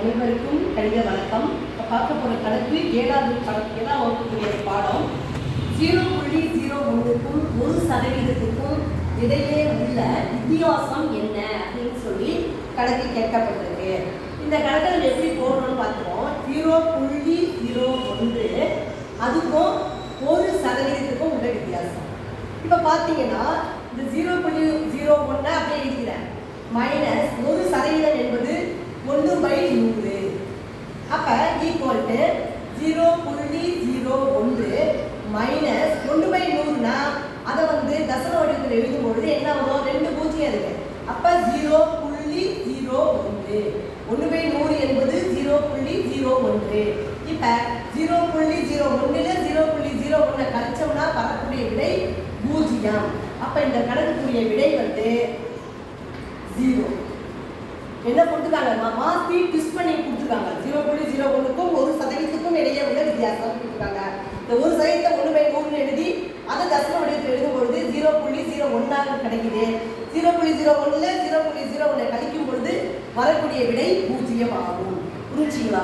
அனைவருக்கும் கணித வணக்கம். பார்க்க போகிற கணக்கு ஏழாவது வகுப்புக்குரிய பாடம் 0.01க்கும் 1% இடையே உள்ள வித்தியாசம் என்ன அப்படின்னு சொல்லி கணக்கு கேட்கப்பட்டிருக்கு. இந்த கணக்கில் எப்படி போடணும்னு பார்த்துருவோம். 0.01 அதுக்கும் 1% உள்ள வித்தியாசம். இப்போ பார்த்தீங்கன்னா இந்த 0.01 அப்படியே எழுதிக்கிறேன். மைனஸ் 1% என்பது 1/100. அப்போ ஈக்குவல் டு 0.01 மைனஸ் 1/100னா அதை தசம வடிவத்தில் எழுதும்பொழுது என்ன வரும்? 2 பூஜ்ஜியம் இருக்கு. அப்போ 0.01 1/100 என்பது 0.01. இப்போ 0.01ல 0.01 கழிச்சோம்னா வரக்கூடிய விடை 0. அப்போ இந்த கணக்குக்குரிய விடை 0. என்ன கொடுத்துருக்காங்க? மாற்றி ட்விஸ்ட் பண்ணி கொடுத்துருக்காங்க. 0.01க்கும் 1%க்கும் இடையே உள்ள வித்தியாசம் கொடுத்துருக்காங்க. இந்த 1% 1/100 எழுதி அதை தசம வடிவத்தில் எழுதும்பொழுது 0.01 கிடைக்குது. 0.01ல 0.01 கழிக்கும் பொழுது வரக்கூடிய விடை 0 ஆகும். புரிஞ்சுங்களா?